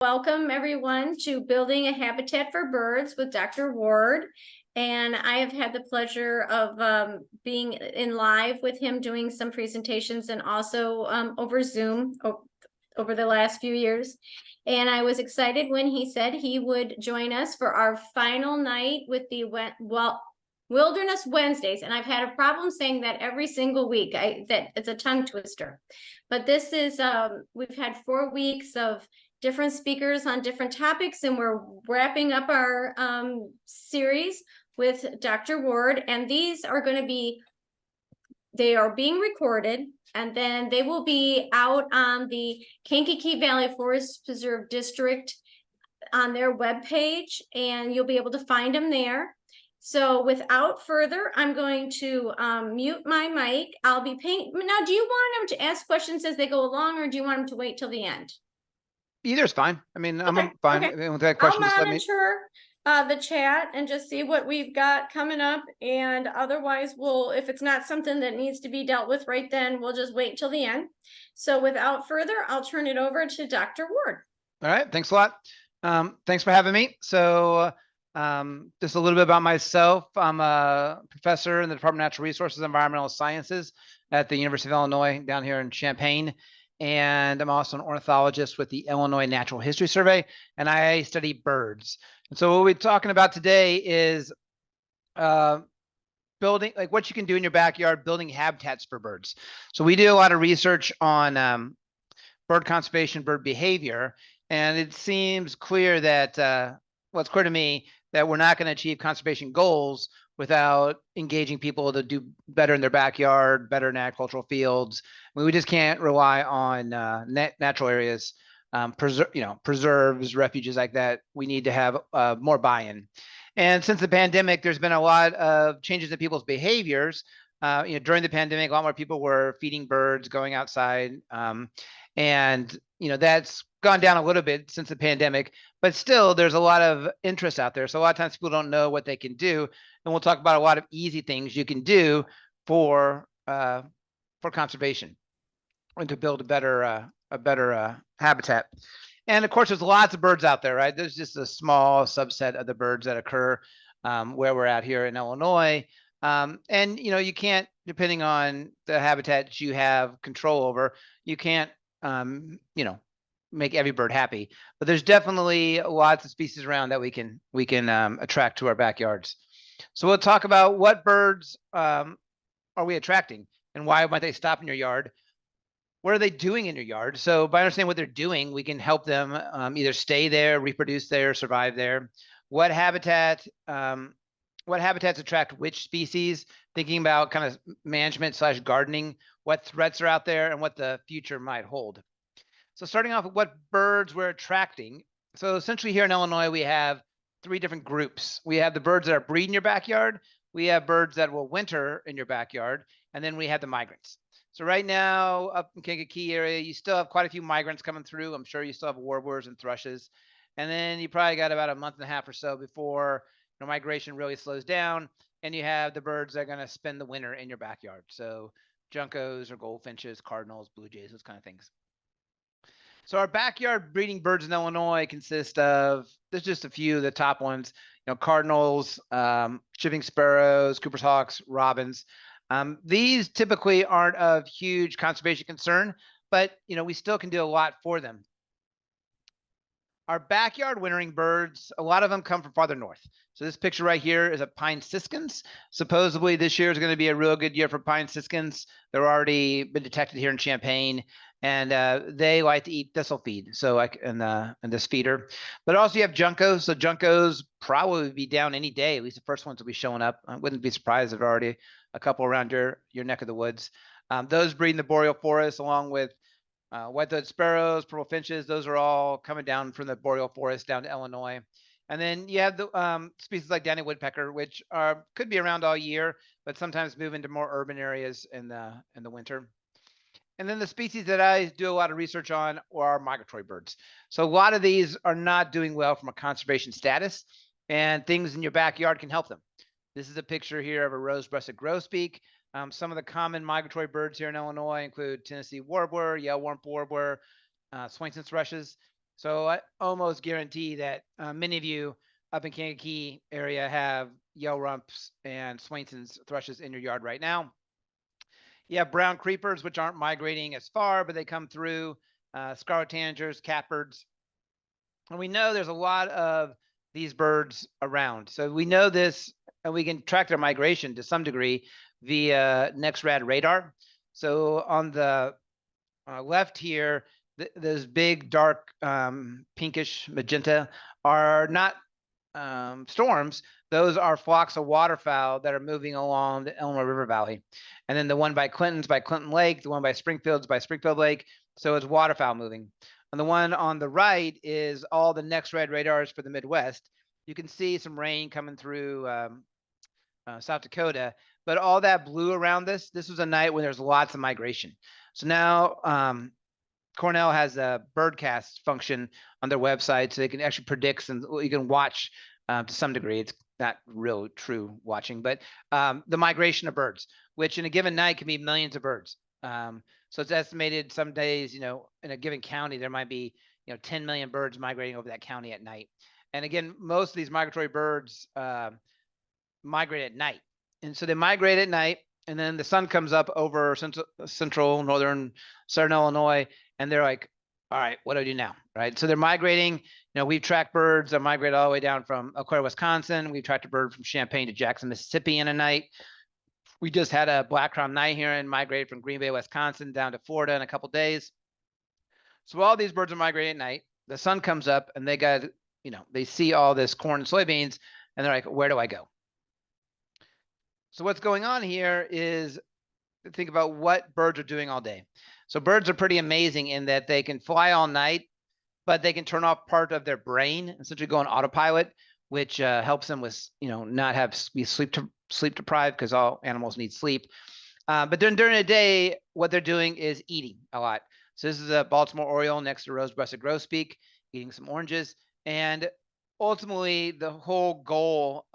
Welcome everyone to Building a Habitat for Birds with Dr. Ward. And I have had the pleasure of being in live with him doing some presentations and also over Zoom over the last few years. And I was excited when he said he would join us for our final night with the Wilderness Wednesdays. And I've had a problem saying that every single week. That it's a tongue twister. But this is, we've had 4 weeks of different speakers on different topics, and we're wrapping up our series with Dr. Ward, and these are going to be, they are being recorded, and then they will be out on the Kankakee Valley Forest Preserve District on their webpage, and you'll be able to find them there. So without further, I'm going to mute my mic. I'll be paying. Now, do you want them to ask questions as they go along, or do you want them to wait till the end? Either's fine. I mean, I'm fine. Okay. With that question, I'll monitor the chat and just see what we've got coming up. And otherwise, if it's not something that needs to be dealt with right then, we'll just wait till the end. So without further, I'll turn it over to Dr. Ward. All right. Thanks a lot. Thanks for having me. So just a little bit about myself. I'm a professor in the Department of Natural Resources and Environmental Sciences at the University of Illinois down here in Champaign. And I'm also an ornithologist with the Illinois Natural History Survey, and I study birds. And so what we're talking about today is building, like what you can do in your backyard, building habitats for birds. So we do a lot of research on bird conservation, bird behavior, and it seems clear that, well, it's clear to me that we're not going to achieve conservation goals without engaging people to do better in their backyard, better in agricultural fields. I mean, we just can't rely on natural areas, preserves, refuges like that. We need to have more buy-in. And since the pandemic, there's been a lot of changes in people's behaviors. During the pandemic, a lot more people were feeding birds, going outside, and that's gone down a little bit since the pandemic, but still there's a lot of interest out there. So a lot of times people don't know what they can do. And we'll talk about a lot of easy things you can do for conservation and to build a better habitat. And of course, there's lots of birds out there, right? There's just a small subset of the birds that occur where we're at here in Illinois. And you can't, depending on the habitat you have control over, you can't make every bird happy, but there's definitely lots of species around that we can attract to our backyards. So we'll talk about what birds are we attracting and why might they stop in your yard? What are they doing in your yard? So by understanding what they're doing, we can help them either stay there, reproduce there, survive there. What habitats attract which species? Thinking about kind of management / gardening, what threats are out there and what the future might hold. So starting off with what birds we're attracting. So essentially here in Illinois, we have 3 different groups. We have the birds that are breed in your backyard. We have birds that will winter in your backyard. And then we have the migrants. So right now up in Kankakee area, you still have quite a few migrants coming through. I'm sure you still have warblers and thrushes. And then you probably got about a month and a half or so before migration really slows down. And you have the birds that are going to spend the winter in your backyard. So juncos or goldfinches, cardinals, blue jays, those kind of things. So our backyard breeding birds in Illinois consist of, there's just a few of the top ones, cardinals, shiving sparrows, Cooper's hawks, robins. These typically aren't of huge conservation concern, but we still can do a lot for them. Our backyard wintering birds, a lot of them come from farther north. So this picture right here is a pine siskins. Supposedly this year is going to be a real good year for pine siskins. They're already been detected here in Champaign, and they like to eat thistle feed. So like in this feeder, but also you have juncos. So juncos probably be down any day. At least the first ones will be showing up. I wouldn't be surprised if there are already a couple around your neck of the woods. Those breed in the boreal forest along with white-throated sparrows, purple finches. Those are all coming down from the boreal forest down to Illinois. And then you have the species like downy woodpecker, which could be around all year, but sometimes move into more urban areas in the winter. And then the species that I do a lot of research on are migratory birds. So a lot of these are not doing well from a conservation status, and things in your backyard can help them. This is a picture here of a rose-breasted grosbeak. Some of the common migratory birds here in Illinois include Tennessee warbler, yellow-warp warbler, Swainson's thrushes. So I almost guarantee that many of you up in Kankakee area have yellow rumps and Swainson's thrushes in your yard right now. You have brown creepers, which aren't migrating as far, but they come through, scarlet tanagers, catbirds. And we know there's a lot of these birds around. So we know this, and we can track their migration to some degree via NextRad radar. So on the left here, those big dark pinkish magenta are not storms. Those are flocks of waterfowl that are moving along the Illinois River Valley. And then the one by Clinton's by Clinton Lake, the one by Springfield's by Springfield Lake. So it's waterfowl moving. And the one on the right is all the NextRad radars for the Midwest. You can see some rain coming through South Dakota, but all that blue around this was a night when there's lots of migration. So now Cornell has a birdcast function on their website, so they can actually predict, and you can watch to some degree. It's not real true watching, but the migration of birds, which in a given night can be millions of birds. So it's estimated some days, in a given county, there might be, 10 million birds migrating over that county at night. And again, most of these migratory birds migrate at night. And so they migrate at night, and then the sun comes up over central, northern, southern Illinois, and they're like, all right, what do I do now? Right. So they're migrating. We've tracked birds that migrate all the way down from Eau Claire, Wisconsin. We've tracked a bird from Champaign to Jackson, Mississippi in a night. We just had a black-crowned night heron migrate from Green Bay, Wisconsin down to Florida in a couple days. So all these birds are migrating at night. The sun comes up and they got, they see all this corn and soybeans and they're like, where do I go? So what's going on here is think about what birds are doing all day. So birds are pretty amazing in that they can fly all night, but they can turn off part of their brain, essentially go on autopilot, which helps them with, not be sleep deprived, because all animals need sleep. But then during the day, what they're doing is eating a lot. So this is a Baltimore Oriole next to rose-breasted grosbeak, eating some oranges. And ultimately, the whole goal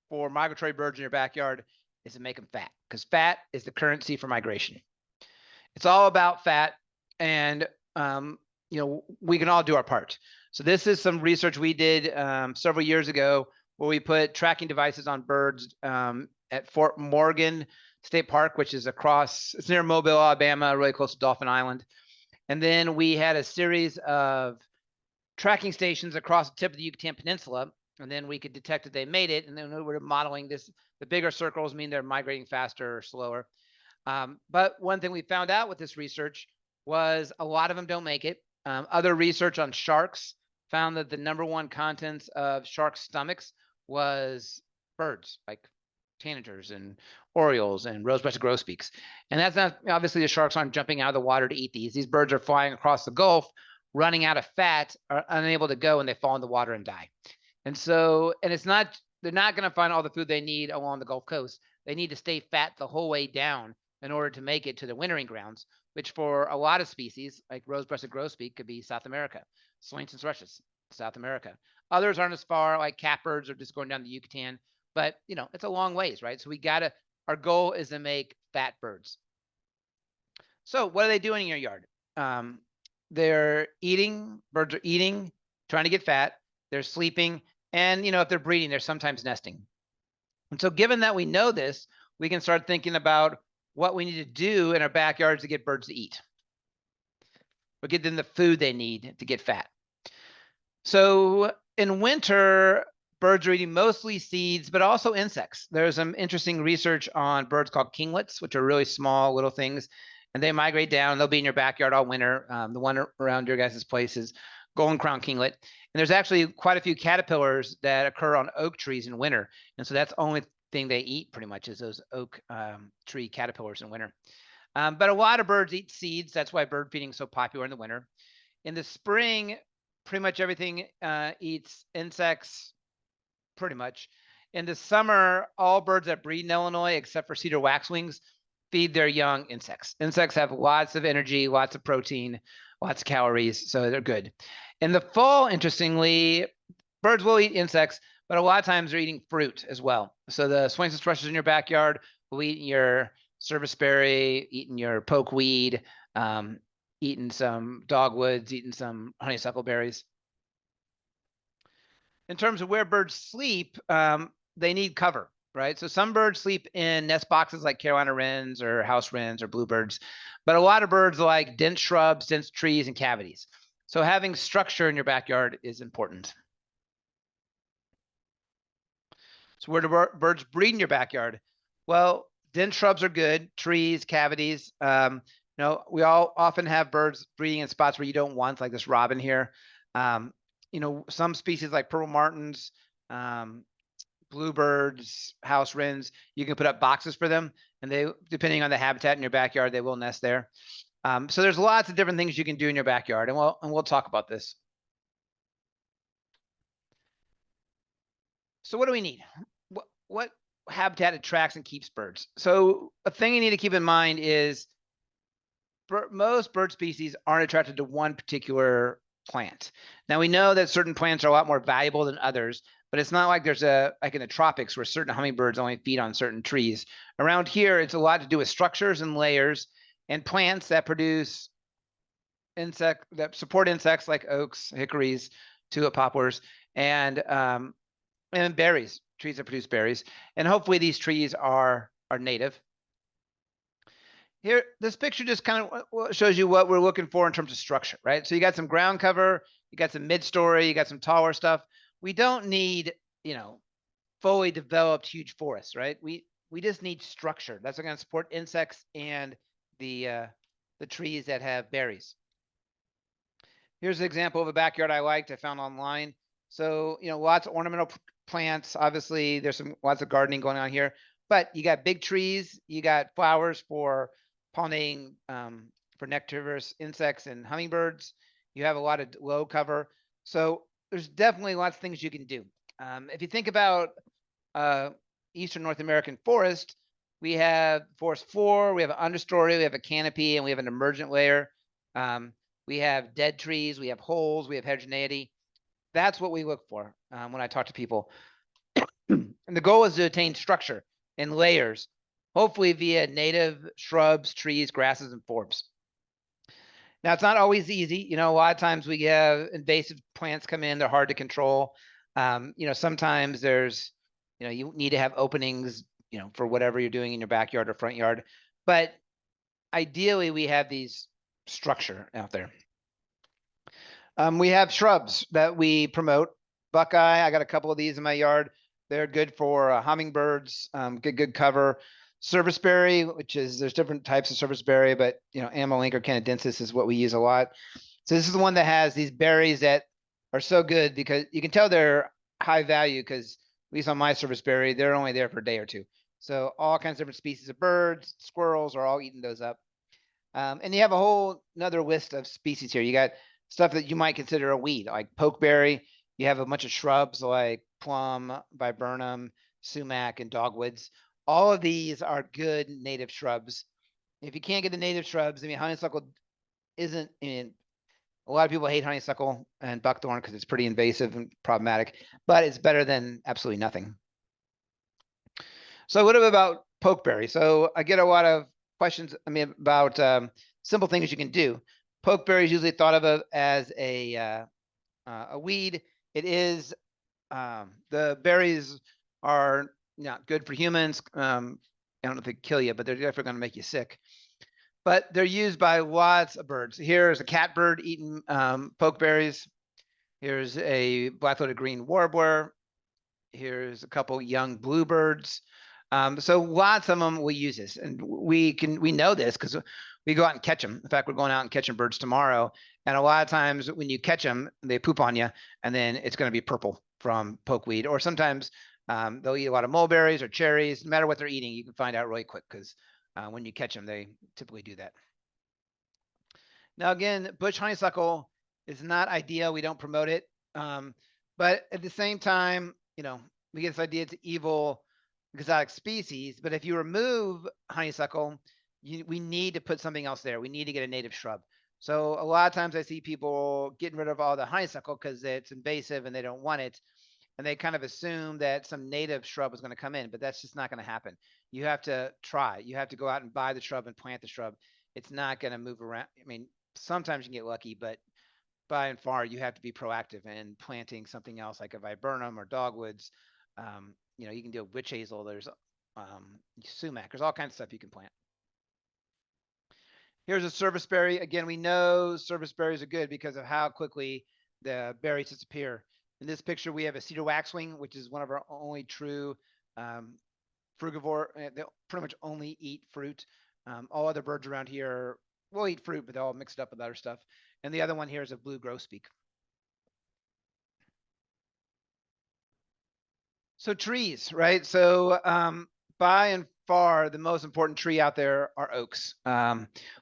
for migratory birds in your backyard is to make them fat, because fat is the currency for migration. It's all about fat, and we can all do our part. So this is some research we did several years ago, where we put tracking devices on birds at Fort Morgan State Park, which is it's near Mobile, Alabama, really close to Dauphin Island. And then we had a series of tracking stations across the tip of the Yucatan Peninsula, and then we could detect that they made it. And then we were modeling this. The bigger circles mean they're migrating faster or slower. But one thing we found out with this research was a lot of them don't make it. Other research on sharks found that the #1 contents of shark stomachs was birds, like tanagers and orioles and rose-breasted grosbeaks. And that's not, obviously the sharks aren't jumping out of the water to eat these. These birds are flying across the Gulf, running out of fat, are unable to go, and they fall in the water and die. And so, and it's not, they're not going to find all the food they need along the Gulf Coast. They need to stay fat the whole way down in order to make it to the wintering grounds, which for a lot of species, like rose-breasted grosbeak, could be South America. Swainson's thrushes, South America. Others aren't as far, like catbirds are just going down the Yucatan, but it's a long ways, right? So our goal is to make fat birds. So what are they doing in your yard? They're eating, birds are eating, trying to get fat, they're sleeping, and if they're breeding, they're sometimes nesting. And so given that we know this, we can start thinking about what we need to do in our backyards to get birds to eat, or get them the food they need to get fat. So in winter, birds are eating mostly seeds, but also insects. There's some interesting research on birds called kinglets, which are really small little things, and they migrate down. They'll be in your backyard all winter. The one around your guys' place is golden crown kinglet. And there's actually quite a few caterpillars that occur on oak trees in winter. And so that's the only thing they eat pretty much, is those oak tree caterpillars in winter. But a lot of birds eat seeds. That's why bird feeding is so popular in the winter. In the spring, pretty much everything eats insects, pretty much. In the summer, all birds that breed in Illinois, except for cedar waxwings, feed their young insects. Insects have lots of energy, lots of protein, lots of calories, so they're good. In the fall, interestingly, birds will eat insects, but a lot of times they're eating fruit as well. So the Swainson's thrushes in your backyard will eat your serviceberry, eating your pokeweed, eating some dogwoods, eating some honeysuckle berries. In terms of where birds sleep, they need cover, right? So some birds sleep in nest boxes like Carolina wrens or house wrens or bluebirds, but a lot of birds like dense shrubs, dense trees, and cavities. So having structure in your backyard is important. So where do birds breed in your backyard? Well, dense shrubs are good, trees, cavities. We all often have birds breeding in spots where you don't want, like this robin here. Some species like purple martins, bluebirds, house wrens, you can put up boxes for them, and they, depending on the habitat in your backyard, they will nest there. So there's lots of different things you can do in your backyard, and we'll talk about this. So what do we need? What habitat attracts and keeps birds? So a thing you need to keep in mind is most bird species aren't attracted to one particular plant. Now we know that certain plants are a lot more valuable than others, but it's not like there's like in the tropics where certain hummingbirds only feed on certain trees. Around here, it's a lot to do with structures and layers and plants that produce that support insects like oaks, hickories, tulip poplars, and berries, trees that produce berries. And hopefully these trees are native. Here, this picture just kind of shows you what we're looking for in terms of structure, right? So you got some ground cover, you got some mid-story, you got some taller stuff. We don't need, fully developed huge forests, right? We just need structure. That's going to support insects and the trees that have berries. Here's an example of a backyard I found online. So, lots of ornamental plants. Obviously, there's lots of gardening going on here, but you got big trees, you got flowers for pollinating for nectarous insects and hummingbirds. You have a lot of low cover. So there's definitely lots of things you can do. If you think about Eastern North American forest, we have forest floor, we have an understory, we have a canopy, and we have an emergent layer. We have dead trees, we have holes, we have heterogeneity. That's what we look for when I talk to people. And the goal is to attain structure and layers, hopefully via native shrubs, trees, grasses, and forbs. Now, it's not always easy. A lot of times we have invasive plants come in, they're hard to control. Sometimes there's, you need to have openings, for whatever you're doing in your backyard or front yard. But ideally, we have these structure out there. We have shrubs that we promote. Buckeye, I got a couple of these in my yard. They're good for hummingbirds, get good cover. Serviceberry, which is, there's different types of serviceberry, but Amelinca canadensis is what we use a lot. So this is the one that has these berries that are so good because you can tell they're high value because at least on my serviceberry, they're only there for a day or two. So all kinds of different species of birds, squirrels are all eating those up. And you have a whole another list of species here. You got stuff that you might consider a weed, like pokeberry. You have a bunch of shrubs like plum, viburnum, sumac, and dogwoods. All of these are good native shrubs. If you can't get the native shrubs, honeysuckle isn't in. A lot of people hate honeysuckle and buckthorn because it's pretty invasive and problematic, but it's better than absolutely nothing. So what about pokeberry? So I get a lot of questions, about simple things you can do. Pokeberry is usually thought of as a weed. It is, the berries are not good for humans. I don't know if they kill you, but they're definitely going to make you sick. But they're used by lots of birds. Here's a catbird eating pokeberries. Here's a black-throated green warbler. Here's a couple young bluebirds. So lots of them we use this, and we know this because we go out and catch them. In fact, we're going out and catching birds tomorrow. And a lot of times when you catch them, they poop on you, and then it's going to be purple from pokeweed. Or sometimes they'll eat a lot of mulberries or cherries. No matter what they're eating, you can find out really quick because when you catch them, they typically do that. Now, again, bush honeysuckle is not ideal. We don't promote it. But at the same time, we get this idea it's evil exotic species. But if you remove honeysuckle, we need to put something else there. We need to get a native shrub. So a lot of times I see people getting rid of all the honeysuckle because it's invasive and they don't want it. And they kind of assume that some native shrub is going to come in, but that's just not going to happen. You have to try. You have to go out and buy the shrub and plant the shrub. It's not going to move around. sometimes you can get lucky, but by and far you have to be proactive and planting something else like a viburnum or dogwoods. You can do witch hazel. There's sumac. There's all kinds of stuff you can plant. Here's a serviceberry. Again, we know serviceberries are good because of how quickly the berries disappear. In this picture, we have a cedar waxwing, which is one of our only true frugivore. They pretty much only eat fruit. All other birds around here will eat fruit, but they're all mixed up with other stuff. And the other one here is a blue grosbeak. So trees, right? So by and far, the most important tree out there are oaks.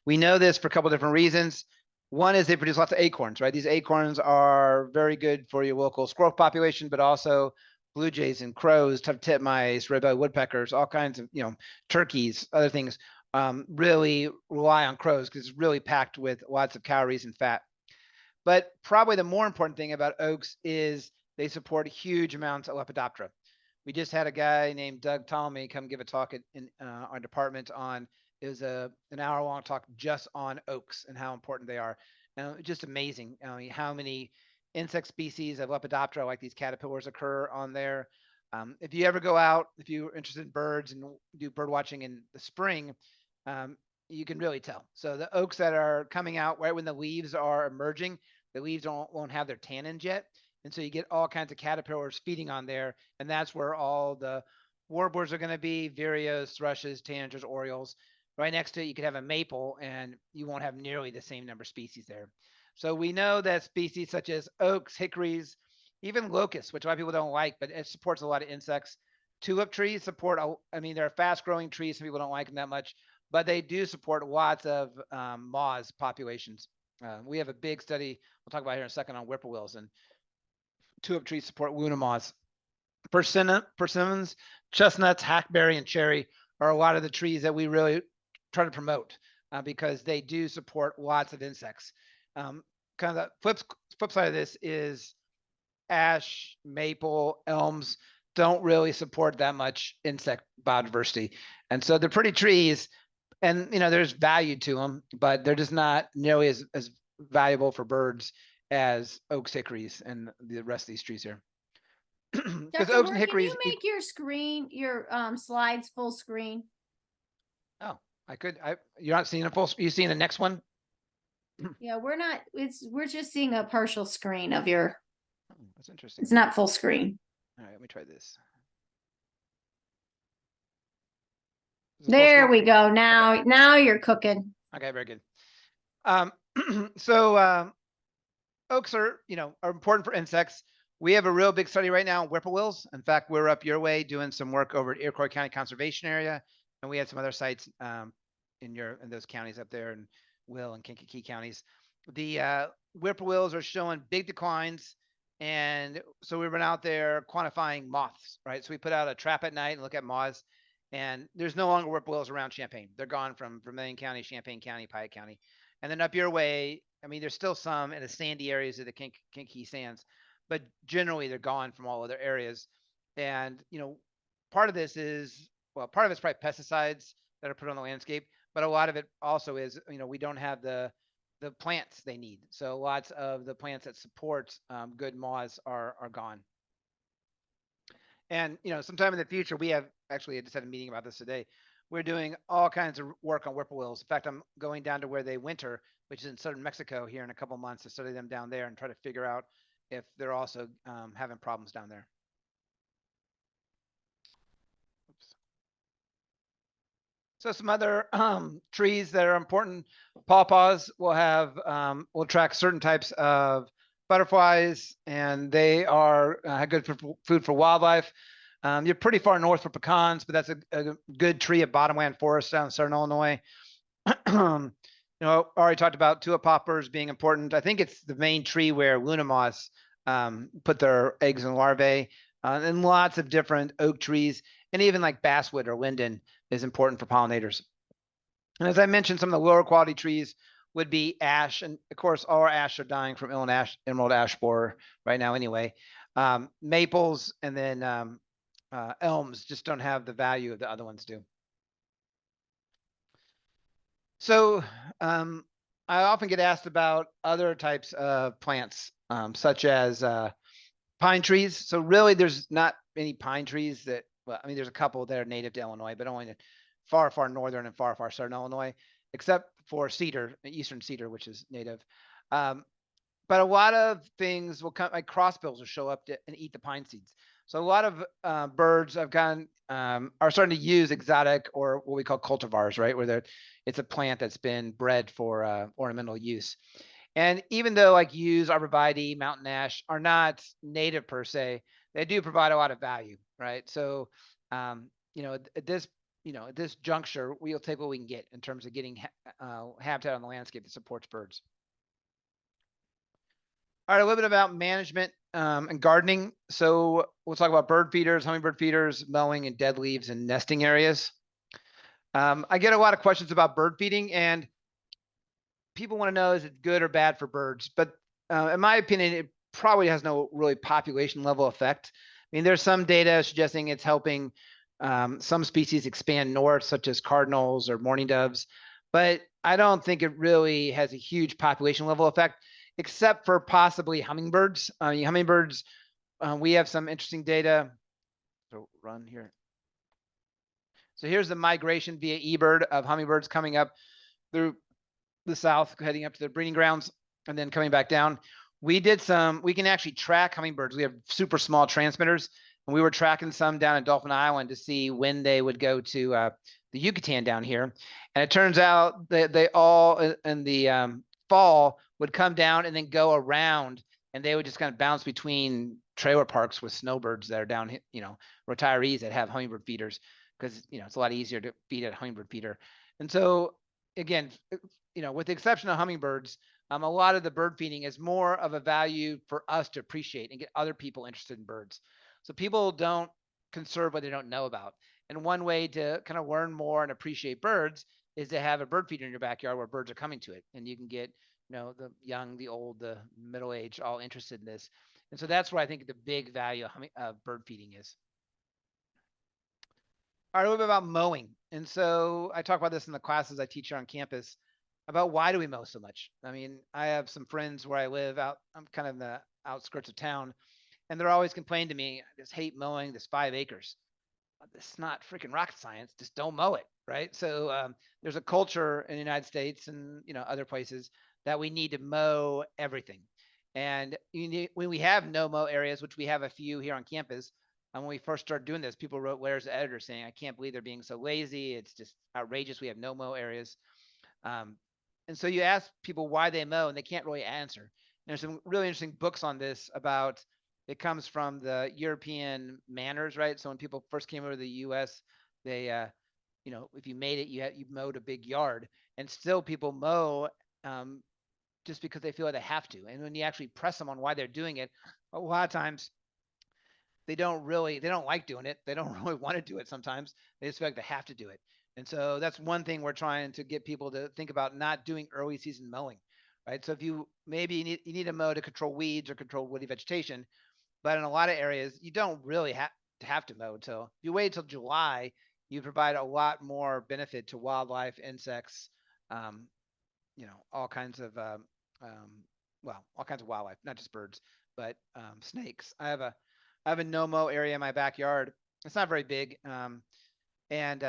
We know this for a couple different reasons. One is they produce lots of acorns, right? These acorns are very good for your local squirrel population, but also blue jays and crows, tough titmice, red-bellied woodpeckers, all kinds of, turkeys, other things really rely on crows because it's really packed with lots of calories and fat. But probably the more important thing about oaks is they support huge amounts of Lepidoptera. We just had a guy named Doug Ptolemy come give a talk in our department on, it was an hour-long talk just on oaks and how important they are. Just amazing how many insect species of Lepidoptera, like these caterpillars, occur on there. If you ever go out, if you're interested in birds and do bird watching in the spring, you can really tell. So the oaks that are coming out right when the leaves are emerging, the leaves won't have their tannins yet. And so you get all kinds of caterpillars feeding on there. And that's where all the warblers are going to be, vireos, thrushes, tanagers, orioles. Right next to it, you could have a maple and you won't have nearly the same number of species there. So we know that species such as oaks, hickories, even locusts, which a lot of people don't like, but it supports a lot of insects. Tulip trees support, they're fast growing trees. Some people don't like them that much, but they do support lots of moths populations. We have a big study we'll talk about here in a second on whippoorwills, and tulip trees support Luna moths. Persimmons, chestnuts, hackberry, and cherry are a lot of the trees that we really try to promote because they do support lots of insects. Kind of the flip side of this is ash, maple, elms don't really support that much insect biodiversity. And so they're pretty trees and, there's value to them, but they're just not nearly as valuable for birds as oaks, hickories, and the rest of these trees here. Because Dr. oaks Ward, and hickories. can you make your screen, your slides full screen? Oh, I could. You're not seeing a full. You seeing the next one? Yeah, we're not. We're just seeing a partial screen of your. Oh, that's interesting. It's not full screen. All right, let me try this. There we go. Now, okay. Now you're cooking. Okay, very good. So oaks are important for insects. We have a real big study right now on whippoorwills. In fact, we're up your way doing some work over at Iroquois County Conservation Area, and we had some other sites in those counties up there, in Will and Kankakee counties. The whippoorwills are showing big declines, and so we went out there quantifying moths, right? So we put out a trap at night and look at moths, and there's no longer whippoorwills around Champaign. They're gone from Vermilion County, Champaign County, Piatt County, and then up your way. There's still some in the sandy areas of the Kankakee Sands, but generally they're gone from all other areas. And, part of this is, part of it's probably pesticides that are put on the landscape, but a lot of it also is, we don't have the plants they need. So lots of the plants that support good moths are gone. And, sometime in the future, I just had a meeting about this today. We're doing all kinds of work on whippoorwills. In fact, I'm going down to where they winter, which is in southern Mexico, here in a couple months, to study them down there and try to figure out if they're also having problems down there. Oops. So some other trees that are important. Pawpaws will attract certain types of butterflies, and they are good food for wildlife. You're pretty far north for pecans, but that's a good tree of bottomland forest down in southern Illinois. Already talked about tulip poppers being important. I think it's the main tree where Luna moths put their eggs and larvae, and lots of different oak trees, and even like basswood or linden is important for pollinators. And as I mentioned, some of the lower quality trees would be ash, and of course all our ash are dying from emerald ash borer right now anyway. Maples and then elms just don't have the value the other ones do. So I often get asked about other types of plants, such as pine trees. So really, there's not any pine trees that. Well, I mean, there's a couple that are native to Illinois, but only in far, far northern and far, far southern Illinois, except for cedar, eastern cedar, which is native. Um, but a lot of things will come, like crossbills will show up and eat the pine seeds. So a lot of birds have gone are starting to use exotic or what we call cultivars, right? It's a plant that's been bred for ornamental use. And even though like yews, arborvitae, mountain ash are not native per se, they do provide a lot of value, right? So, at this juncture, we'll take what we can get in terms of getting habitat on the landscape that supports birds. All right, a little bit about management and gardening. So we'll talk about bird feeders, hummingbird feeders, mowing and dead leaves and nesting areas. I get a lot of questions about bird feeding, and people want to know, is it good or bad for birds? But in my opinion, it probably has no really population level effect. I mean, there's some data suggesting it's helping some species expand north, such as cardinals or mourning doves, but I don't think it really has a huge population level effect, except for possibly hummingbirds. Hummingbirds, we have some interesting data. So run here. So here's the migration via eBird of hummingbirds coming up through the south, heading up to the breeding grounds, and then coming back down. We can actually track hummingbirds. We have super small transmitters, and we were tracking some down in Dolphin Island to see when they would go to the Yucatan down here. And it turns out that they all in the fall would come down and then go around, and they would just kind of bounce between trailer parks with snowbirds that are down, retirees that have hummingbird feeders, because it's a lot easier to feed a hummingbird feeder. And so again, with the exception of hummingbirds, a lot of the bird feeding is more of a value for us to appreciate and get other people interested in birds. So people don't conserve what they don't know about. And one way to kind of learn more and appreciate birds is to have a bird feeder in your backyard where birds are coming to it. And you can get, the young, the old, the middle age, all interested in this. And so that's where I think the big value of bird feeding is. All right, a little bit about mowing. And so I talk about this in the classes I teach here on campus about why do we mow so much? I mean, I have some friends where I live I'm kind of in the outskirts of town, and they're always complaining to me, I just hate mowing this 5 acres. This is not freaking rocket science. Just don't mow it, right? So there's a culture in the United States and other places that we need to mow everything. And when we have no mow areas, which we have a few here on campus, and when we first started doing this, people wrote letters to editors saying, I can't believe they're being so lazy. It's just outrageous. We have no mow areas. And so you ask people why they mow, and they can't really answer. And there's some really interesting books on this about, it comes from the European manners, right? So when people first came over to the U.S., they, if you made it, you mowed a big yard, and still people mow just because they feel like they have to. And when you actually press them on why they're doing it, a lot of times they don't like doing it. They don't really want to do it sometimes. They just feel like they have to do it. And so that's one thing we're trying to get people to think about, not doing early season mowing, right? So if you need to mow to control weeds or control woody vegetation, but in a lot of areas, you don't really have to mow until, if you wait until July, you provide a lot more benefit to wildlife, insects, all kinds of, all kinds of wildlife, not just birds, but snakes. I have a no-mow area in my backyard. It's not very big. And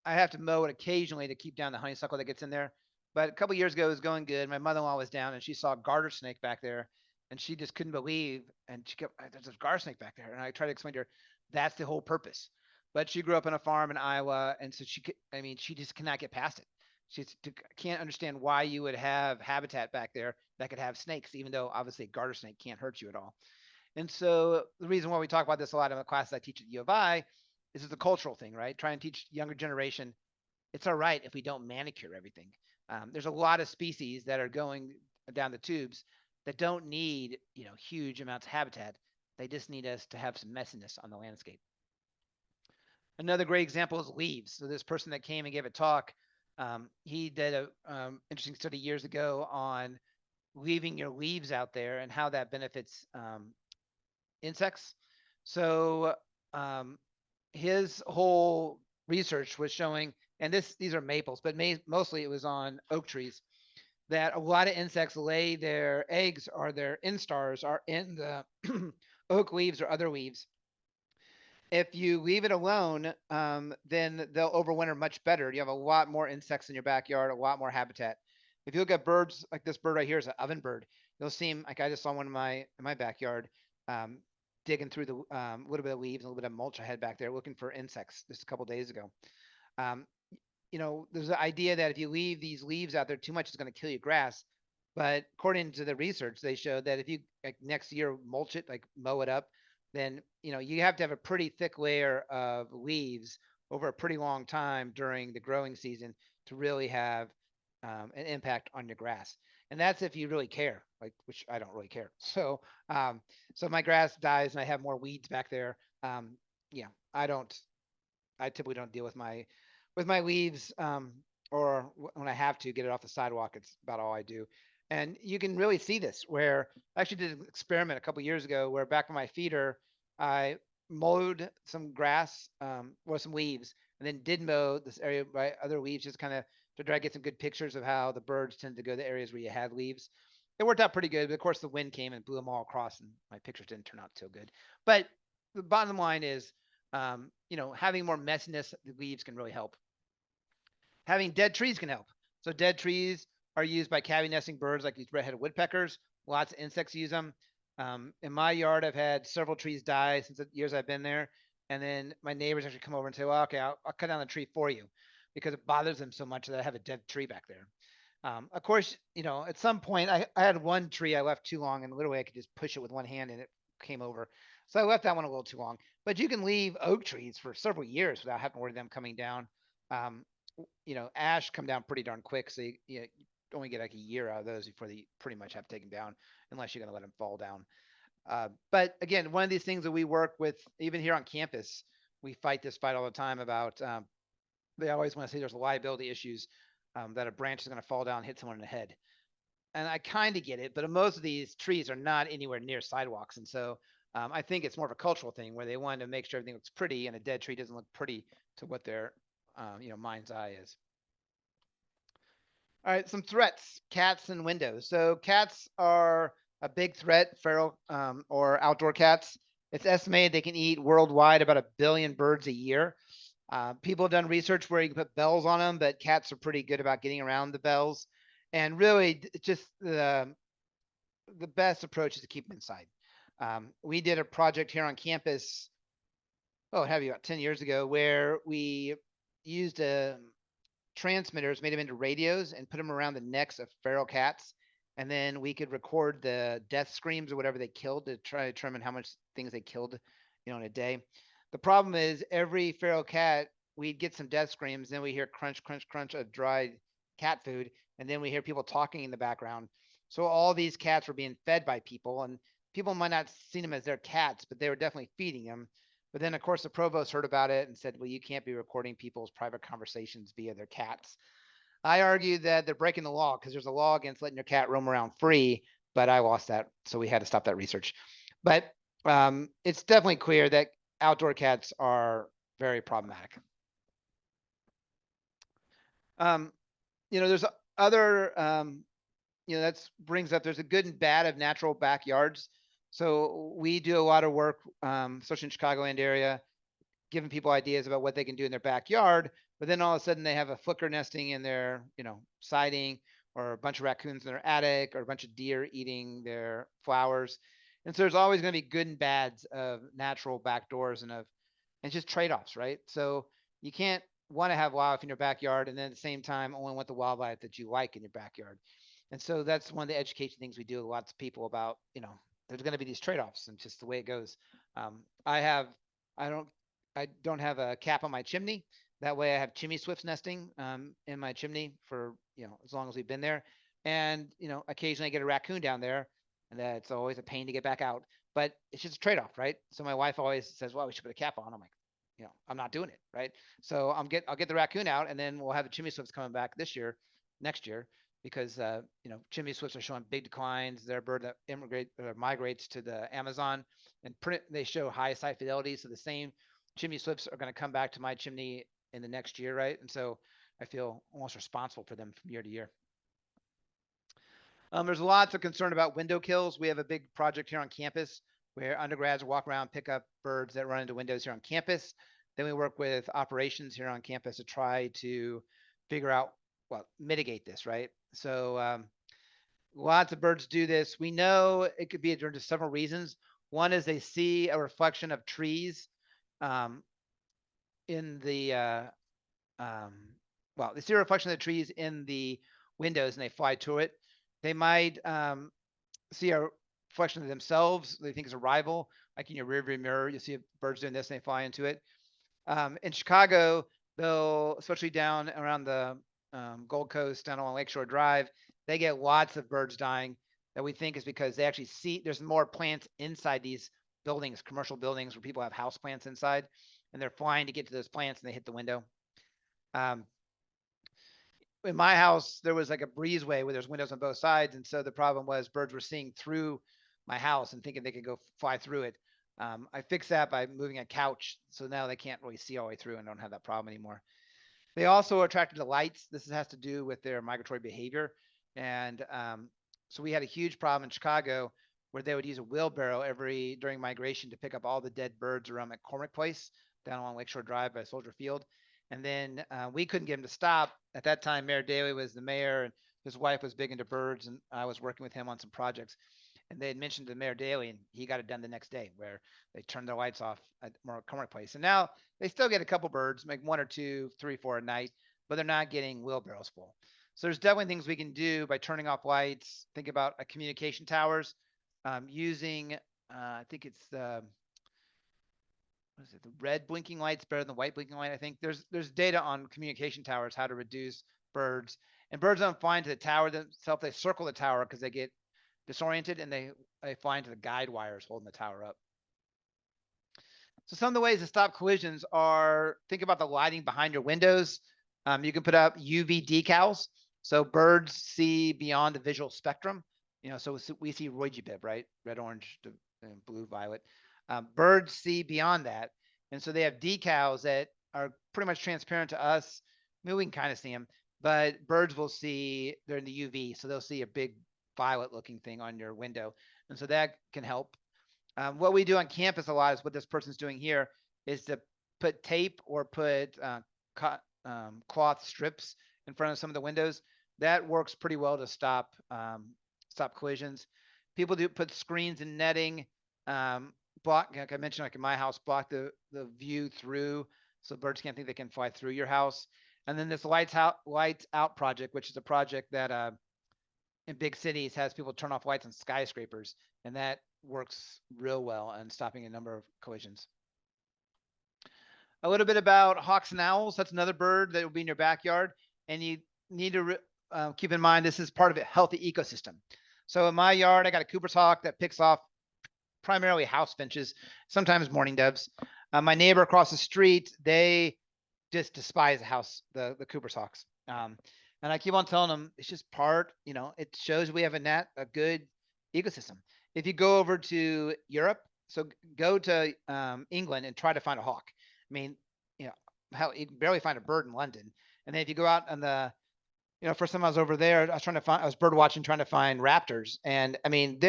I have to mow it occasionally to keep down the honeysuckle that gets in there. But a couple years ago, it was going good. My mother-in-law was down, and she saw a garter snake back there, and she just couldn't believe. And she kept, there's a garter snake back there. And I tried to explain to her, that's the whole purpose. But she grew up on a farm in Iowa, and so she just cannot get past it. She can't understand why you would have habitat back there that could have snakes, even though obviously a garter snake can't hurt you at all. And so the reason why we talk about this a lot in the classes I teach at U of I is it's a cultural thing, right? Try and teach younger generation, it's all right if we don't manicure everything. There's a lot of species that are going down the tubes that don't need, huge amounts of habitat. They just need us to have some messiness on the landscape. Another great example is leaves. So this person that came and gave a talk, he did a interesting study years ago on leaving your leaves out there and how that benefits insects. So his whole research was showing, and these are maples, but mostly it was on oak trees. that a lot of insects lay their eggs or their instars are in the oak leaves or other leaves. If you leave it alone, then they'll overwinter much better. You have a lot more insects in your backyard, a lot more habitat. If you look at birds, like this bird right here is an oven bird. You'll see him, like I just saw one in my backyard, um, digging through the little bit of leaves and a little bit of mulch I had back there, looking for insects just a couple days ago. Um, there's the idea that if you leave these leaves out there too much, it's going to kill your grass. But according to the research, they showed that if you like next year mulch it, like mow it up, then you have to have a pretty thick layer of leaves over a pretty long time during the growing season to really have an impact on your grass. And that's if you really care, like which I don't really care. So my grass dies and I have more weeds back there. Yeah, I don't. I typically don't deal with my leaves, or when I have to get it off the sidewalk. It's about all I do. And you can really see this where I actually did an experiment a couple years ago where back on my feeder, I mowed some grass, or some leaves, and then did mow this area by other leaves, just kind of to try to get some good pictures of how the birds tend to go to the areas where you had leaves. It worked out pretty good, but of course the wind came and blew them all across, and my pictures didn't turn out so good. But the bottom line is, having more messiness, the leaves can really help. Having dead trees can help. So dead trees are used by cavity nesting birds like these red-headed woodpeckers. Lots of insects use them. In my yard, I've had several trees die since the years I've been there. And then my neighbors actually come over and say, well, okay, I'll cut down the tree for you because it bothers them so much that I have a dead tree back there. Of course, at some point I had one tree I left too long and literally I could just push it with one hand and it came over. So I left that one a little too long. But you can leave oak trees for several years without having to worry them coming down. Um, ash come down pretty darn quick. So you only get like a year out of those before they pretty much have taken down, unless you're going to let them fall down. But again, one of these things that we work with, even here on campus, we fight this fight all the time about. They always want to say there's liability issues, that a branch is going to fall down and hit someone in the head. And I kind of get it, but most of these trees are not anywhere near sidewalks. And so I think it's more of a cultural thing where they want to make sure everything looks pretty, and a dead tree doesn't look pretty to what their mind's eye is. All right, some threats: cats and windows. So cats are a big threat, feral or outdoor cats. It's estimated they can eat worldwide about 1 billion birds a year. People have done research where you can put bells on them, but cats are pretty good about getting around the bells. And really, just the best approach is to keep them inside. We did a project here on campus, have you about 10 years ago, where we used transmitters, made them into radios, and put them around the necks of feral cats. And then we could record the death screams or whatever they killed to try to determine how much things they killed, in a day. The problem is every feral cat, we'd get some death screams, then we hear crunch, crunch, crunch of dried cat food, and then we hear people talking in the background. So all these cats were being fed by people, and people might not see them as their cats, but they were definitely feeding them. But then, of course, the provost heard about it and said, well, you can't be recording people's private conversations via their cats. I argue that they're breaking the law because there's a law against letting your cat roam around free, but I lost that. So we had to stop that research. But it's definitely clear that outdoor cats are very problematic. There's other, that brings up, there's a good and bad of natural backyards. So we do a lot of work, especially in Chicagoland area, giving people ideas about what they can do in their backyard, but then all of a sudden they have a flicker nesting in their, siding, or a bunch of raccoons in their attic, or a bunch of deer eating their flowers. And so there's always going to be good and bads of natural back doors and just trade-offs, right? So you can't want to have wildlife in your backyard and then at the same time only want the wildlife that you like in your backyard. And so that's one of the education things we do with lots of people about, there's going to be these trade-offs and just the way it goes. I don't have a cap on my chimney. That way I have chimney swifts nesting in my chimney for, as long as we've been there. And, occasionally I get a raccoon down there, and that's always a pain to get back out, but it's just a trade-off, right? So my wife always says, well, we should put a cap on. I'm like, I'm not doing it, right? So I'll get the raccoon out, and then we'll have the chimney swifts coming back next year, because chimney swifts are showing big declines. They're a bird that migrates to the Amazon, and they show high site fidelity. So the same chimney swifts are going to come back to my chimney in the next year, right? And so I feel almost responsible for them from year to year. There's lots of concern about window kills. We have a big project here on campus where undergrads walk around, pick up birds that run into windows here on campus. Then we work with operations here on campus to try to figure out, well, mitigate this, right? So lots of birds do this. We know it could be due to several reasons. One is they see a reflection of trees um, in the well, they see a reflection of the trees in the windows and they fly to it. They might see a reflection of themselves. They think it's a rival, like in your rearview mirror. You see birds doing this and they fly into it. In Chicago, they'll, especially down around the Gold Coast, down along Lakeshore Drive, they get lots of birds dying that we think is because they actually see there's more plants inside these buildings, commercial buildings where people have house plants inside, and they're flying to get to those plants and they hit the window. Um, in my house, there was like a breezeway where there's windows on both sides. And so the problem was birds were seeing through my house and thinking they could go fly through it. I fixed that by moving a couch. So now they can't really see all the way through and don't have that problem anymore. They also are attracted to lights. This has to do with their migratory behavior. And so we had a huge problem in Chicago where they would use a wheelbarrow during migration to pick up all the dead birds around McCormick Place down along Lakeshore Drive by Soldier Field. And then we couldn't get him to stop. At that time, Mayor Daley was the mayor and his wife was big into birds. And I was working with him on some projects. And they had mentioned to Mayor Daley, and he got it done the next day where they turned their lights off at McCormick Place. And now they still get a couple birds, make 1 or 2, 3, 4 a night, but they're not getting wheelbarrows full. So there's definitely things we can do by turning off lights. Think about communication towers using, I think it's the, what is it? The red blinking light's better than the white blinking light. I think there's data on communication towers, how to reduce birds. And birds don't fly into the tower themselves. They circle the tower because they get disoriented and they fly into the guide wires holding the tower up. So some of the ways to stop collisions are, think about the lighting behind your windows. You can put up UV decals. So birds see beyond the visual spectrum. So we see Roy G. Biv, right? Red, orange, blue, violet. Birds see beyond that. And so they have decals that are pretty much transparent to us. I mean, we can kind of see them, but birds will see, they're in the UV. So they'll see a big violet looking thing on your window. And so that can help. What we do on campus a lot is what this person's doing here is to put tape or put cloth strips in front of some of the windows. That works pretty well to stop collisions. People do put screens and netting, block, like I mentioned, like in my house, block the view through so birds can't think they can fly through your house. And then this lights out project, which is a project that in big cities has people turn off lights on skyscrapers, and that works real well in stopping a number of collisions. A little bit about hawks and owls. That's another bird that will be in your backyard, and you need to keep in mind this is part of a healthy ecosystem. So in my yard, I got a Cooper's hawk that picks off primarily house finches, sometimes mourning doves. My neighbor across the street, they just despise the Cooper's hawks. And I keep on telling them it's just part, it shows we have a good ecosystem. If you go over to Europe, so go to England and try to find a hawk. I mean, how you can barely find a bird in London. And then if you go out on the, first time I was over there, I was bird watching, trying to find raptors. And I mean,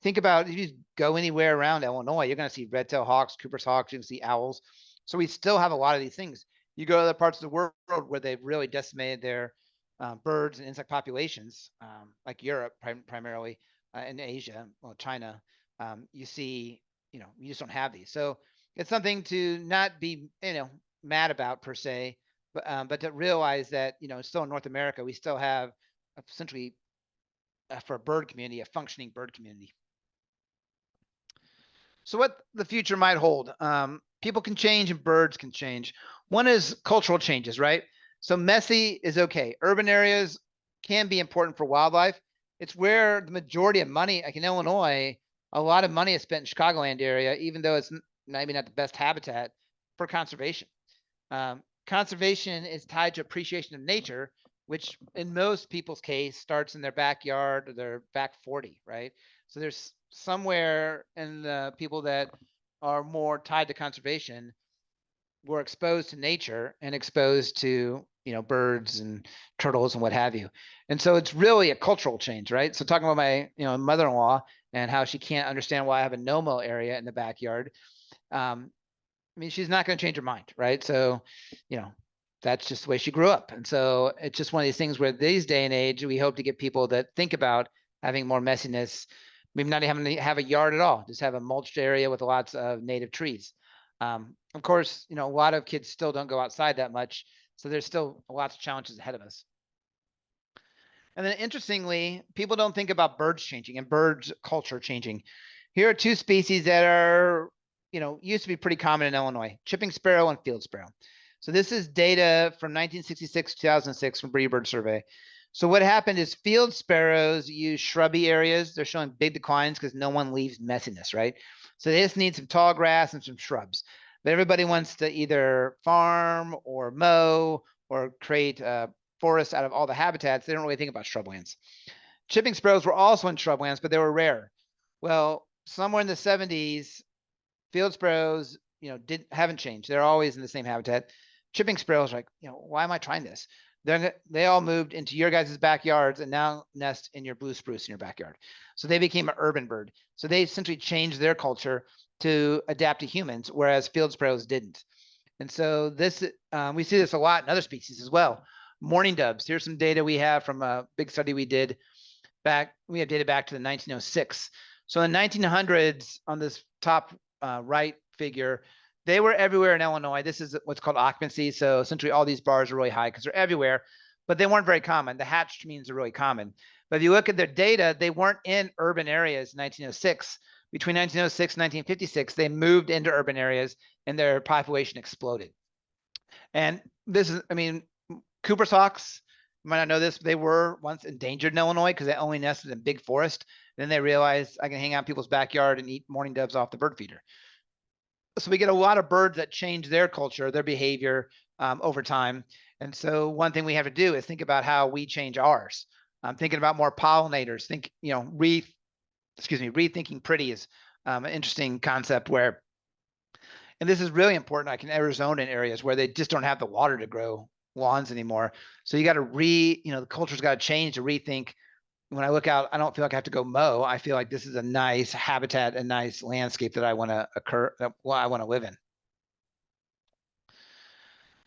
think about if you go anywhere around Illinois, you're going to see red-tailed hawks, Cooper's hawks, you can see owls. So we still have a lot of these things. You go to other parts of the world where they've really decimated their birds and insect populations, like Europe primarily, and Asia, well, China, you see, you just don't have these. So it's something to not be, mad about per se, but to realize that, still in North America, we still have essentially for a bird community, a functioning bird community. So what the future might hold, people can change and birds can change. One is cultural changes, right? So messy is okay. Urban areas can be important for wildlife. It's where the majority of money, like in Illinois, a lot of money is spent in Chicagoland area, even though it's maybe not the best habitat for conservation. Conservation is tied to appreciation of nature, which in most people's case starts in their backyard or their back 40, right? So there's somewhere in the people that are more tied to conservation, were exposed to nature and exposed to, birds and turtles and what have you. And so it's really a cultural change, right? So talking about my, mother-in-law and how she can't understand why I have a no-mow area in the backyard. I mean, she's not going to change her mind, right? So, that's just the way she grew up. And so it's just one of these things where these day and age, we hope to get people that think about having more messiness, maybe not having to have a yard at all, just have a mulched area with lots of native trees. Of course, a lot of kids still don't go outside that much. So there's still lots of challenges ahead of us. And then interestingly, people don't think about birds changing and birds culture changing. Here are two species that are, used to be pretty common in Illinois, chipping sparrow and field sparrow. So this is data from 1966, 2006 from Breeding Bird Survey. So what happened is field sparrows use shrubby areas. They're showing big declines because no one leaves messiness, right? So they just need some tall grass and some shrubs. But everybody wants to either farm or mow or create forests out of all the habitats. They don't really think about shrublands. Chipping sparrows were also in shrublands, but they were rare. Well, somewhere in the 70s, field sparrows, haven't changed. They're always in the same habitat. Chipping sparrows are like, why am I trying this? They all moved into your guys' backyards and now nest in your blue spruce in your backyard. So they became an urban bird. So they essentially changed their culture to adapt to humans, whereas field sparrows didn't. And so this, we see this a lot in other species as well. Mourning doves. Here's some data we have from a big study we did back. We have data back to the 1906. So in 1900s, on this top right figure, they were everywhere in Illinois. This is what's called occupancy. So essentially all these bars are really high because they're everywhere, but they weren't very common. The hatched means are really common. But if you look at their data, they weren't in urban areas in 1906. Between 1906 and 1956, they moved into urban areas and their population exploded. And this is, I mean, Cooper's hawks, you might not know this, but they were once endangered in Illinois because they only nested in big forest. Then they realized I can hang out in people's backyard and eat mourning doves off the bird feeder. So we get a lot of birds that change their culture, their behavior over time. And so one thing we have to do is think about how we change ours. I'm thinking about more pollinators. Think, rethinking pretty is an interesting concept where, and this is really important, like in Arizona and areas where they just don't have the water to grow lawns anymore. So you got to the culture's got to change to rethink. When I look out, I don't feel like I have to go mow. I feel like this is a nice habitat, a nice landscape that I want to I want to live in.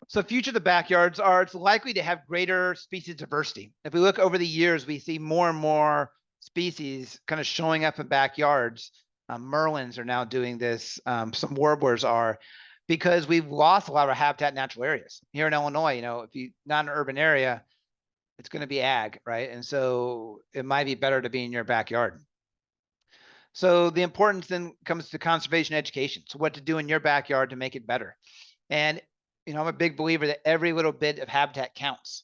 So future of the backyards are, it's likely to have greater species diversity. If we look over the years, we see more and more species kind of showing up in backyards. Merlins are now doing this. Some warblers are, because we've lost a lot of our habitat natural areas. Here in Illinois, if you're not in an urban area, it's going to be ag, right? And so it might be better to be in your backyard. So the importance then comes to conservation education. So what to do in your backyard to make it better. And, I'm a big believer that every little bit of habitat counts.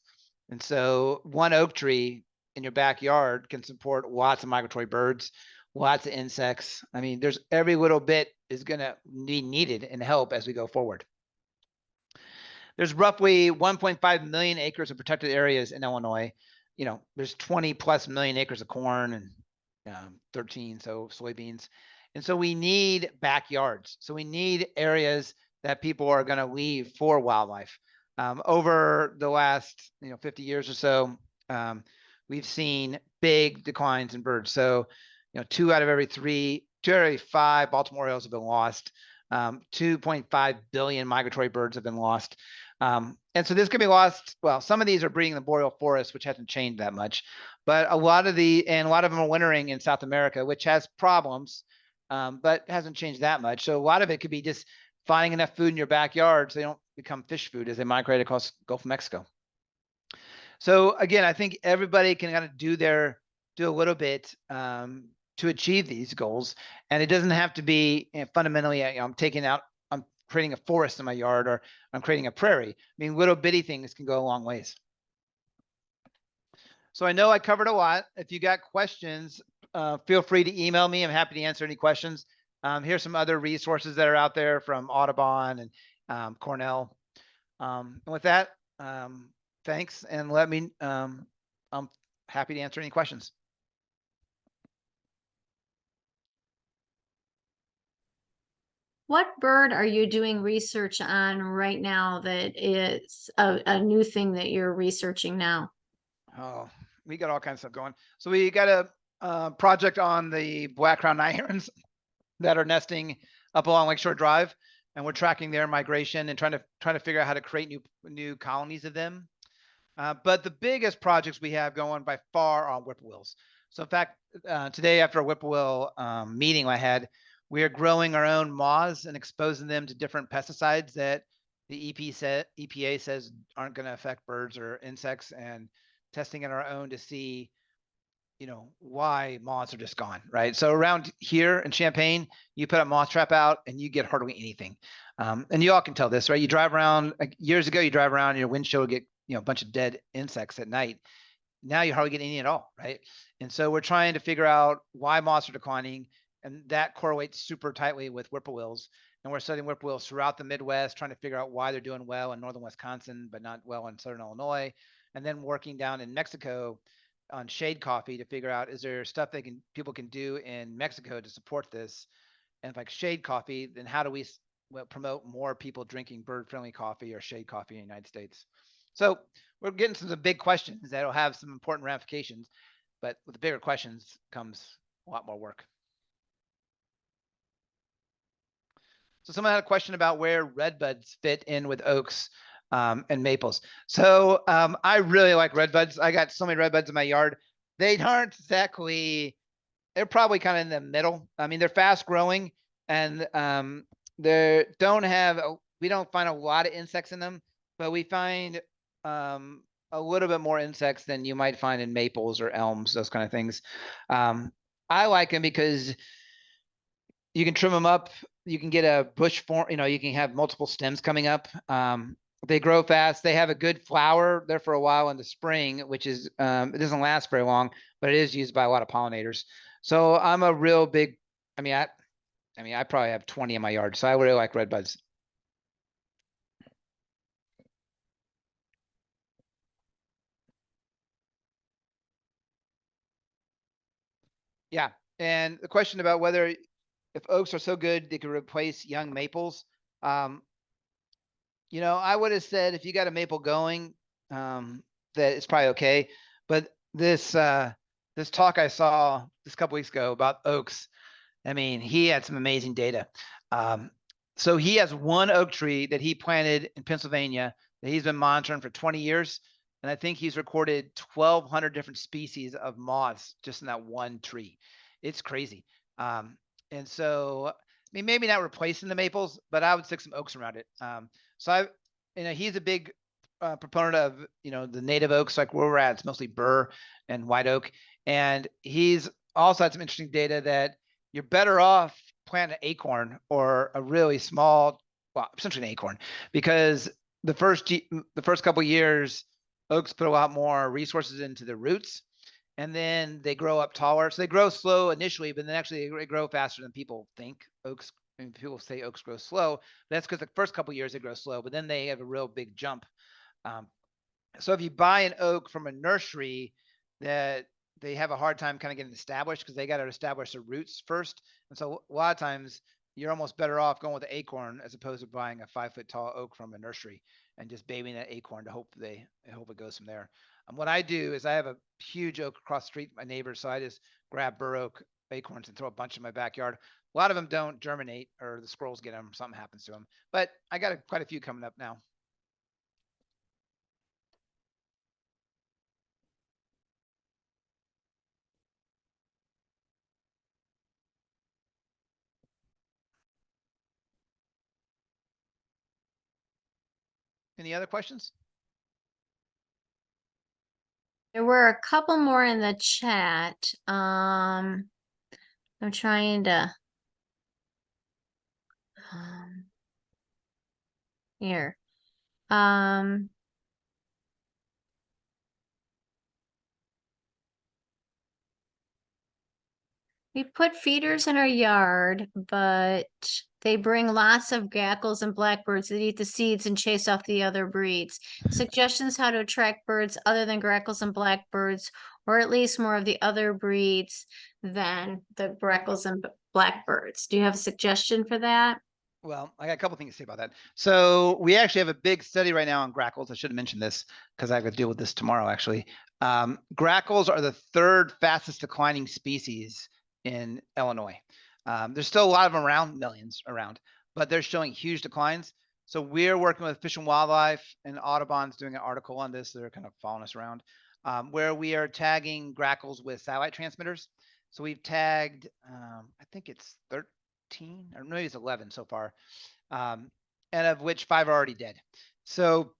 And so one oak tree in your backyard can support lots of migratory birds, lots of insects. I mean, there's every little bit is going to be needed and help as we go forward. There's roughly 1.5 million acres of protected areas in Illinois. There's 20 plus million acres of corn and 13 so soybeans. And so we need backyards. So we need areas that people are going to leave for wildlife. Over the last 50 years or so, we've seen big declines in birds. So 2 out of every 5 Baltimore Orioles have been lost. 2.5 billion migratory birds have been lost. And so this could be lost. Well, some of these are breeding in the boreal forest, which hasn't changed that much, but a lot of them are wintering in South America, which has problems, but hasn't changed that much. So a lot of it could be just finding enough food in your backyard so they don't become fish food as they migrate across the Gulf of Mexico. So again, I think everybody can kind of do a little bit to achieve these goals, and it doesn't have to be fundamentally. I'm creating a forest in my yard, or I'm creating a prairie. I mean, little bitty things can go a long ways. So I know I covered a lot. If you got questions, feel free to email me. I'm happy to answer any questions. Here's some other resources that are out there from Audubon and Cornell. And with that, thanks, and I'm happy to answer any questions. What bird are you doing research on right now that is a new thing that you're researching now? Oh, we got all kinds of stuff going. So we got a project on the black crown night herons that are nesting up along Lakeshore Drive, and we're tracking their migration and trying to figure out how to create new colonies of them. But the biggest projects we have going by far are whippoorwills. So in fact, today after a whippoorwill meeting I had, we are growing our own moths and exposing them to different pesticides that the EPA says aren't going to affect birds or insects, and testing in our own to see, why moths are just gone, right? So around here in Champaign, you put a moth trap out and you get hardly anything. And you all can tell this, right? You drive around, like years ago, you drive around, your windshield would get, a bunch of dead insects at night. Now you hardly get any at all, right? And so we're trying to figure out why moths are declining, and that correlates super tightly with whippoorwills. And we're studying whippoorwills throughout the Midwest, trying to figure out why they're doing well in northern Wisconsin, but not well in southern Illinois. And then working down in Mexico on shade coffee to figure out, is there stuff people can do in Mexico to support this? And if like shade coffee, then how do we promote more people drinking bird-friendly coffee or shade coffee in the United States? So we're getting to some big questions that'll have some important ramifications, but with the bigger questions comes a lot more work. So someone had a question about where redbuds fit in with oaks and maples. So I really like redbuds. I got so many redbuds in my yard. They aren't exactly, they're probably kind of in the middle. I mean, they're fast growing, and they don't have, we don't find a lot of insects in them, but we find a little bit more insects than you might find in maples or elms, those kind of things. I like them because you can trim them up. You can get a bush form, you can have multiple stems coming up. They grow fast. They have a good flower there for a while in the spring, which is, it doesn't last very long, but it is used by a lot of pollinators. So I'm a real big, I probably have 20 in my yard, so I really like redbuds. Yeah, and the question about whether if oaks are so good they could replace young maples, I would have said if you got a maple going, that it's probably okay. But this talk I saw this couple weeks ago about oaks, he had some amazing data. So he has one oak tree that he planted in Pennsylvania that he's been monitoring for 20 years. And I think he's recorded 1,200 different species of moths just in that one tree. It's crazy. And so, maybe not replacing the maples, but I would stick some oaks around it. So he's a big proponent of, the native oaks, like where we're at, it's mostly burr and white oak. And he's also had some interesting data that you're better off planting an acorn or a really small, well, essentially an acorn, because the first couple of years, oaks put a lot more resources into the roots, and then they grow up taller. So they grow slow initially, but then actually they grow faster than people think. People say oaks grow slow, but that's because the first couple of years they grow slow, but then they have a real big jump. So if you buy an oak from a nursery, that they have a hard time kind of getting established because they got to establish the roots first. And so a lot of times you're almost better off going with the acorn as opposed to buying a 5-foot tall oak from a nursery and just babying that acorn to hope it goes from there. What I do is I have a huge oak across the street, my neighbors, so I just grab bur oak acorns and throw a bunch in my backyard. A lot of them don't germinate, or the squirrels get them, something happens to them. But I got quite a few coming up now. Any other questions? There were a couple more in the chat. I'm trying to here. We put feeders in our yard, but they bring lots of grackles and blackbirds that eat the seeds and chase off the other breeds. Suggestions how to attract birds other than grackles and blackbirds, or at least more of the other breeds than the grackles and blackbirds. Do you have a suggestion for that? Well, I got a couple things to say about that. So we actually have a big study right now on grackles. I should have mentioned this because I have to deal with this tomorrow, actually. Grackles are the third fastest declining species in Illinois. There's still a lot of them around, millions around, but they're showing huge declines. So we're working with Fish and Wildlife, and Audubon's doing an article on this. They're kind of following us around, where we are tagging grackles with satellite transmitters. So we've tagged, I think it's 13 or maybe it's 11 so far, and of which 5 are already dead. So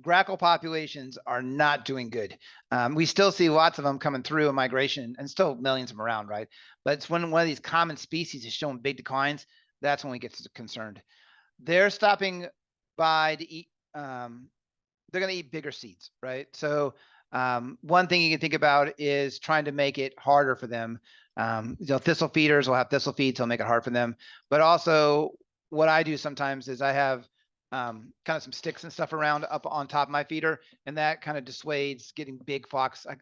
grackle populations are not doing good. We still see lots of them coming through in migration and still millions of them around, right? But it's when one of these common species is showing big declines, that's when we get concerned. They're stopping by to eat, they're going to eat bigger seeds, right? So one thing you can think about is trying to make it harder for them. Thistle feeders will have thistle feed, so it'll make it hard for them. But also what I do sometimes is I have kind of some sticks and stuff around up on top of my feeder, and that kind of dissuades getting big flocks. I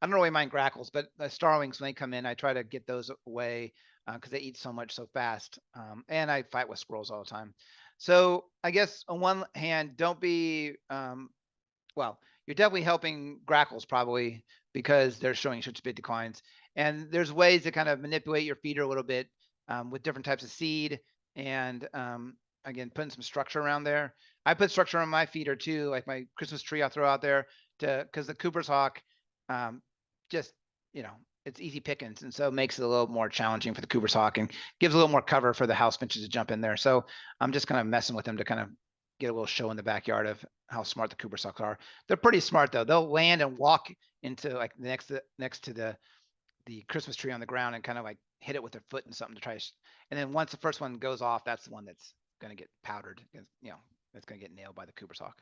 don't really mind grackles, but the starlings, when they come in, I try to get those away because they eat so much so fast. And I fight with squirrels all the time. So I guess on one hand, don't be, well, you're definitely helping grackles probably because they're showing such big declines. And there's ways to kind of manipulate your feeder a little bit with different types of seed and again, putting some structure around there. I put structure on my feeder too, like my Christmas tree I'll throw out there because the Cooper's hawk just, it's easy pickings. And so it makes it a little more challenging for the Cooper's hawk and gives a little more cover for the house finches to jump in there. So I'm just kind of messing with them to kind of get a little show in the backyard of how smart the Cooper's hawks are. They're pretty smart though. They'll land and walk into like next to the Christmas tree on the ground and kind of like hit it with their foot and something to try to, and then once the first one goes off, that's the one that's going to get powdered. It's going to get nailed by the Cooper's hawk.